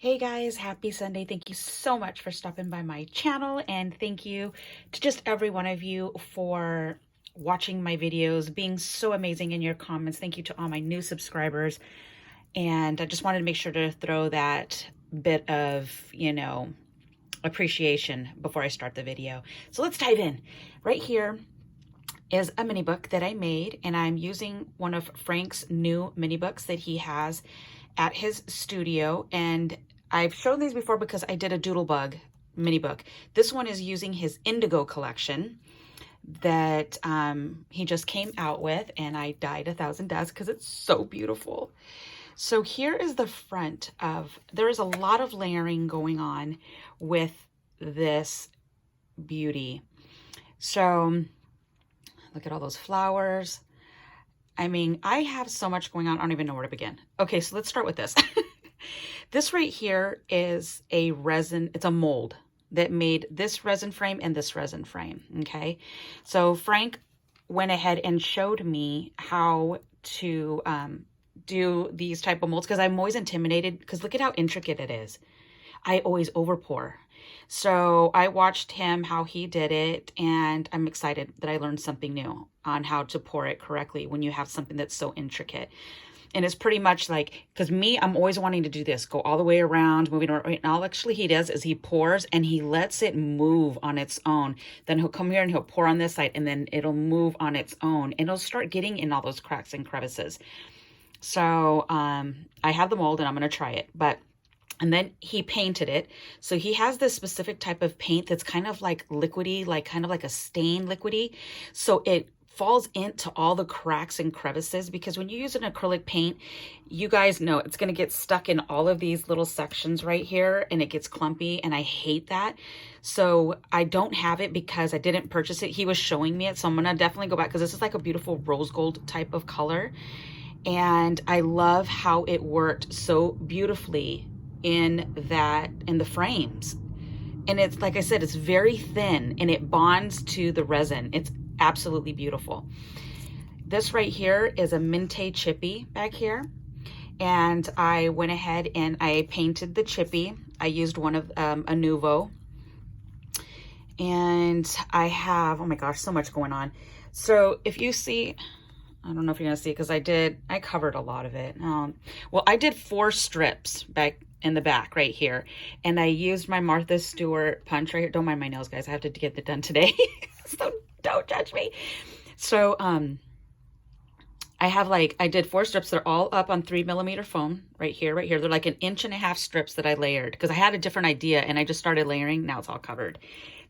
Hey guys, happy Sunday. Thank you so much for stopping by my channel, and thank you to just every one of you for watching my videos, being so amazing in your comments. Thank you to all my new subscribers. And I just wanted to make sure to throw that bit of, appreciation before I start the video. So let's dive in. Right here is a mini book that I made, and I'm using one of Frank's new mini books that he has at his studio. And I've shown these before because I did a Doodlebug mini book. This one is using his Indigo collection that he just came out with, and I dyed 1,000 deaths because it's so beautiful. So here is the front of, there is a lot of layering going on with this beauty. So look at all those flowers. I mean, I have so much going on, I don't even know where to begin. Okay, so let's start with this. This right here is a resin, it's a mold that made this resin frame and this resin frame, okay? So Frank went ahead and showed me how to do these type of molds, because I'm always intimidated, because look at how intricate it is. I always overpour. So I watched him, how he did it, and I'm excited that I learned something new on how to pour it correctly when you have something that's so intricate. And it's pretty much like, because me, I'm always wanting to do this, go all the way around, moving around. And all actually he does is he pours and he lets it move on its own. Then he'll come here and he'll pour on this side, and then it'll move on its own. And it'll start getting in all those cracks and crevices. So I have the mold and I'm going to try it. And then he painted it. So he has this specific type of paint that's kind of like liquidy, like kind of like a stain liquidy. So it falls into all the cracks and crevices, because when you use an acrylic paint, you guys know it's going to get stuck in all of these little sections right here, and it gets clumpy, and I hate that. So I don't have it because I didn't purchase it. He was showing me it, so I'm going to definitely go back, because this is like a beautiful rose gold type of color. And I love how it worked so beautifully in the frames. And it's, like I said, it's very thin and it bonds to the resin. It's absolutely beautiful. This right here is a Minte chippy back here. And I went ahead and I painted the chippy. I used one of a Nouveau. And I have, oh my gosh, so much going on. So if you see, I don't know if you're gonna see, because I covered a lot of it. Well, I did 4 strips back in the back right here, and I used my Martha Stewart punch right here. Don't mind my nails, guys, I have to get it done today. So don't judge me. So I did 4 strips. They're all up on 3mm foam right here. They're like 1.5 inch strips that I layered, because I had a different idea and I just started layering. Now it's all covered.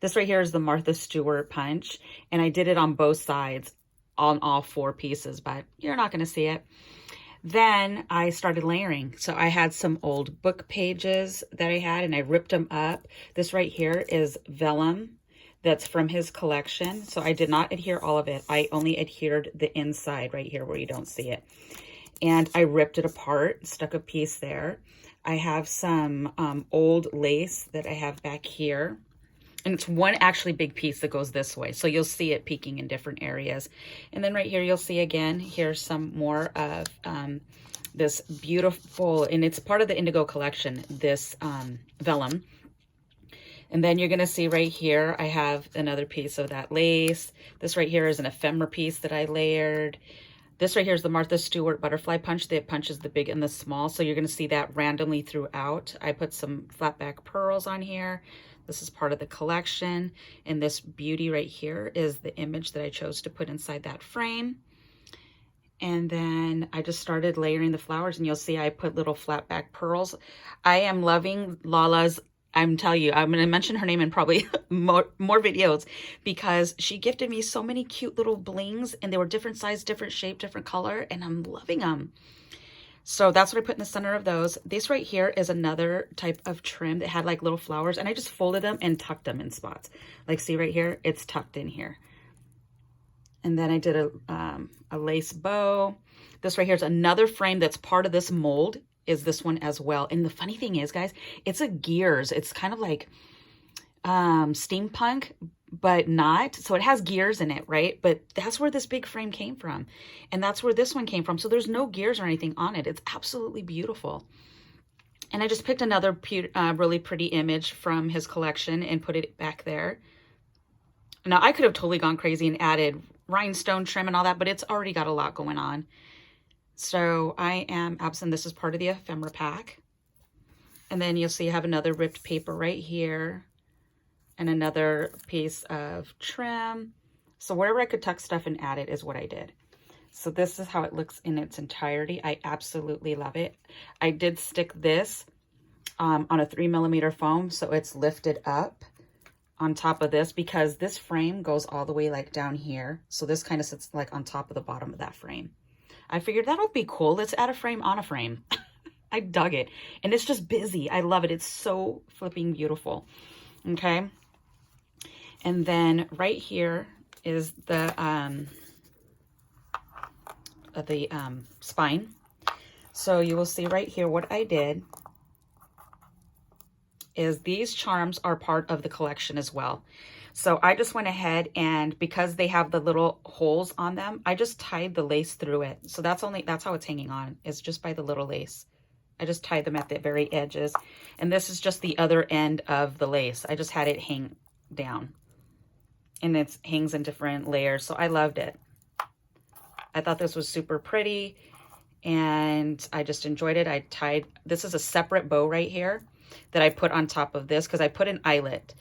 This right here is the Martha Stewart punch, and I did it on both sides on all 4 pieces, but you're not going to see it. Then I started layering. So I had some old book pages that I had, and I ripped them up. This right here is vellum that's from his collection. So I did not adhere all of it. I only adhered the inside right here where you don't see it. And I ripped it apart, stuck a piece there. I have some old lace that I have back here. And it's one actually big piece that goes this way. So you'll see it peeking in different areas. And then right here, you'll see again, here's some more of this beautiful, and it's part of the Indigo collection, this vellum. And then you're gonna see right here, I have another piece of that lace. This right here is an ephemera piece that I layered. This right here is the Martha Stewart butterfly punch that punches the big and the small. So you're gonna see that randomly throughout. I put some flat back pearls on here. This is part of the collection. And this beauty right here is the image that I chose to put inside that frame. And then I just started layering the flowers, and you'll see I put little flat back pearls. I am loving Lala's, I'm telling you, I'm going to mention her name in probably more videos, because she gifted me so many cute little blings, and they were different size, different shape, different color, and I'm loving them. So that's what I put in the center of those. This right here is another type of trim that had like little flowers, and I just folded them and tucked them in spots. Like, see right here, it's tucked in here. And then I did a lace bow. This right here is another frame that's part of this mold, is this one as well. And the funny thing is, guys, it's a gears. It's kind of like steampunk, but not. So it has gears in it, right? But that's where this big frame came from. And that's where this one came from. So there's no gears or anything on it. It's absolutely beautiful. And I just picked another really pretty image from his collection and put it back there. Now, I could have totally gone crazy and added rhinestone trim and all that, but it's already got a lot going on. So I am absent. This is part of the ephemera pack. And then you'll see I have another ripped paper right here and another piece of trim. So wherever I could tuck stuff and add it is what I did. So this is how it looks in its entirety. I absolutely love it. I did stick this on a 3mm foam, so it's lifted up on top of this because this frame goes all the way like down here. So this kind of sits like on top of the bottom of that frame. I figured that would be cool. Let's add a frame on a frame. I dug it. And it's just busy. I love it. It's so flipping beautiful. Okay. And then right here is the spine. So you will see right here what I did is these charms are part of the collection as well. So I just went ahead and because they have the little holes on them, I just tied the lace through it. So that's how it's hanging on, is just by the little lace. I just tied them at the very edges. And this is just the other end of the lace. I just had it hang down. And it hangs in different layers. So I loved it. I thought this was super pretty. And I just enjoyed it. I tied, this is a separate bow right here that I put on top of this because I put an eyelet.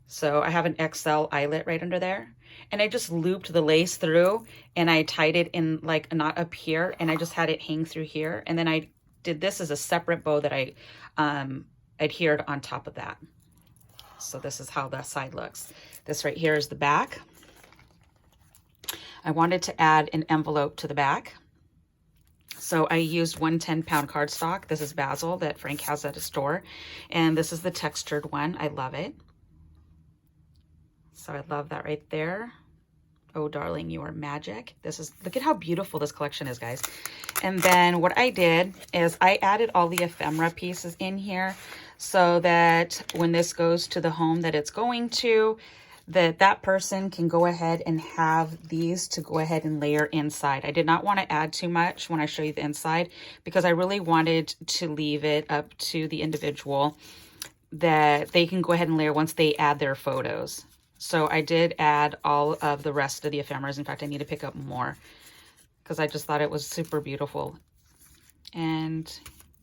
So I have an XL eyelet right under there. And I just looped the lace through and I tied it in like a knot up here and I just had it hang through here. And then I did this as a separate bow that I adhered on top of that. So this is how that side looks. This right here is the back. I wanted to add an envelope to the back. So I used 1 10-pound cardstock. This is Basil that Frank has at his store. And this is the textured one. I love it. So I love that right there. Oh, darling, you are magic. This is, look at how beautiful this collection is, guys. And then what I did is I added all the ephemera pieces in here so that when this goes to the home that it's going to, that person can go ahead and have these to go ahead and layer inside. I did not want to add too much when I show you the inside because I really wanted to leave it up to the individual that they can go ahead and layer once they add their photos. So I did add all of the rest of the ephemeras. In fact, I need to pick up more because I just thought it was super beautiful. And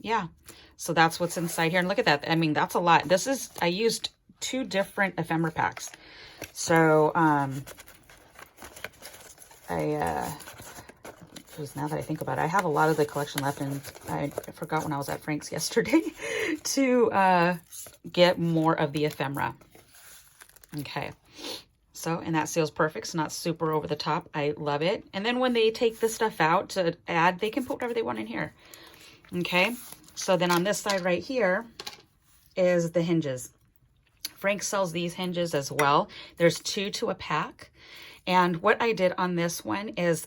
yeah, so that's what's inside here. And look at that. I mean, that's a lot. This is, I used 2 different ephemera packs. So, just now that I think about it, I have a lot of the collection left and I forgot when I was at Frank's yesterday to get more of the ephemera. Okay. So, and that seals perfect. It's not super over the top. I love it. And then when they take this stuff out to add, they can put whatever they want in here. Okay. So then on this side right here is the hinges. Frank sells these hinges as well. There's 2 to a pack. And what I did on this one is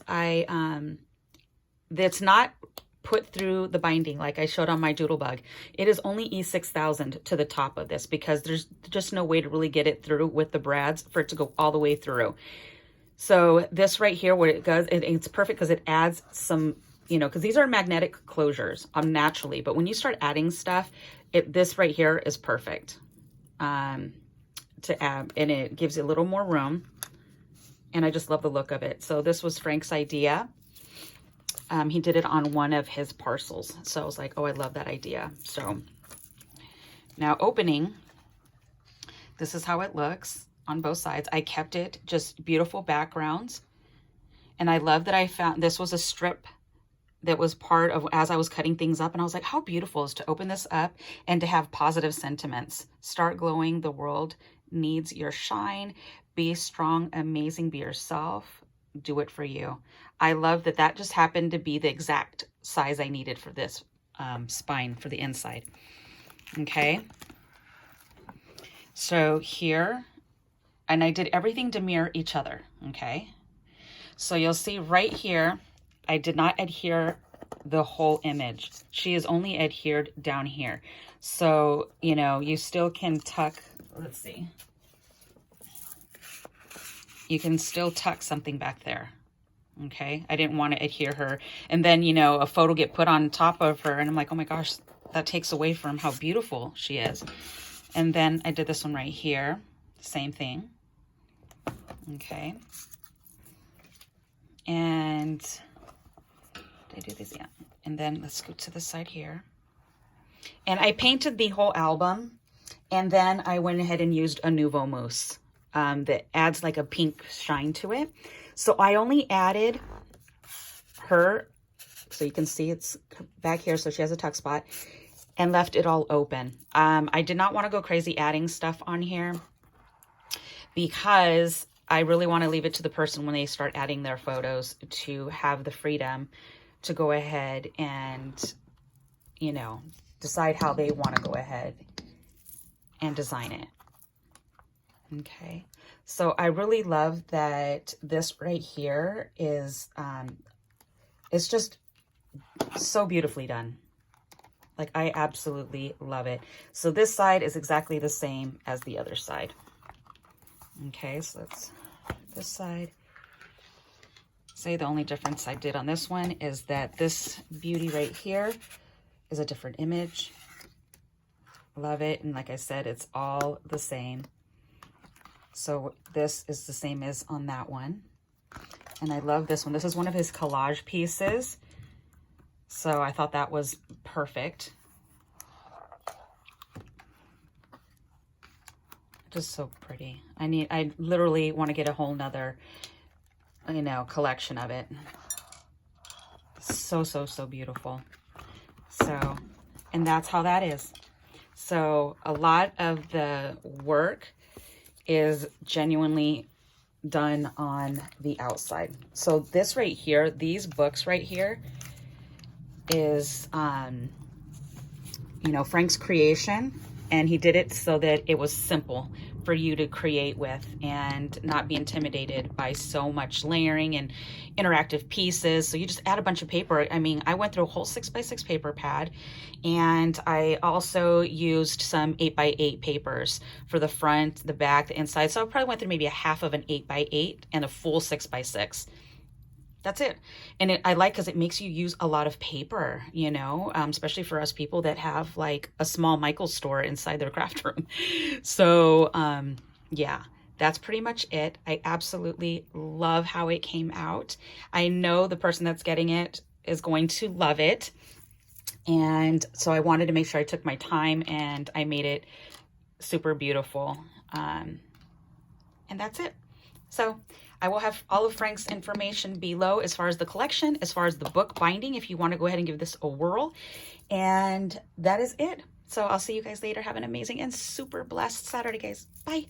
it's not put through the binding like I showed on my Doodlebug. It is only E6000 to the top of this because there's just no way to really get it through with the brads for it to go all the way through. So this right here, what it does, it's perfect because it adds some, you know, because these are magnetic closures naturally, but when you start adding stuff, this right here is perfect to add, and it gives you a little more room. And I just love the look of it. So this was Frank's idea. He did it on one of his parcels. So I was like, oh, I love that idea. So now opening, this is how it looks on both sides. I kept it just beautiful backgrounds. And I love that I found this was a strip that was part of as I was cutting things up. And I was like, how beautiful is to open this up and to have positive sentiments. Start glowing. The world needs your shine. Be strong, amazing, be yourself. Do it for you. I love that that just happened to be the exact size I needed for this spine for the inside. Okay. So here, and I did everything to mirror each other. Okay. So you'll see right here, I did not adhere the whole image. She is only adhered down here. So, you know, you still can tuck, let's see. You can still tuck something back there. Okay. I didn't want to adhere her. And then, you know, a photo get put on top of her and I'm like, oh my gosh, that takes away from how beautiful she is. And then I did this one right here. Same thing. Okay. And did I do this? Yeah. And then let's go to the side here. And I painted the whole album. And then I went ahead and used a Nouveau Mousse that adds like a pink shine to it. So I only added her, so you can see it's back here, so she has a tuck spot, and left it all open. I did not want to go crazy adding stuff on here because I really want to leave it to the person when they start adding their photos to have the freedom to go ahead and, you know, decide how they want to go ahead and design it. Okay, so I really love that this right here is, it's just so beautifully done. Like, I absolutely love it. So this side is exactly the same as the other side. Okay, so that's this side. Say the only difference I did on this one is that this beauty right here is a different image. Love it. And like I said, it's all the same. So this is the same as on that one. And I love this one. This is one of his collage pieces. So I thought that was perfect. Just so pretty. I literally want to get a whole nother, you know, collection of it. So, so, so beautiful. So, and that's how that is. So a lot of the work is genuinely done on the outside. So this right here, these books right here is, you know, Frank's creation. And he did it so that it was simple for you to create with and not be intimidated by so much layering and interactive pieces. So you just add a bunch of paper. I mean, I went through a whole 6x6 paper pad, and I also used some 8x8 papers for the front, the back, the inside. So I probably went through maybe a half of an 8x8 and a full 6x6. That's it. And I like, because it makes you use a lot of paper, you know, especially for us people that have like a small Michael's store inside their craft room. So yeah, that's pretty much it. I absolutely love how it came out. I know the person that's getting it is going to love it. And so I wanted to make sure I took my time and I made it super beautiful. And that's it. So I will have all of Frank's information below as far as the collection, as far as the book binding, if you want to go ahead and give this a whirl. And that is it. So I'll see you guys later. Have an amazing and super blessed Saturday, guys. Bye.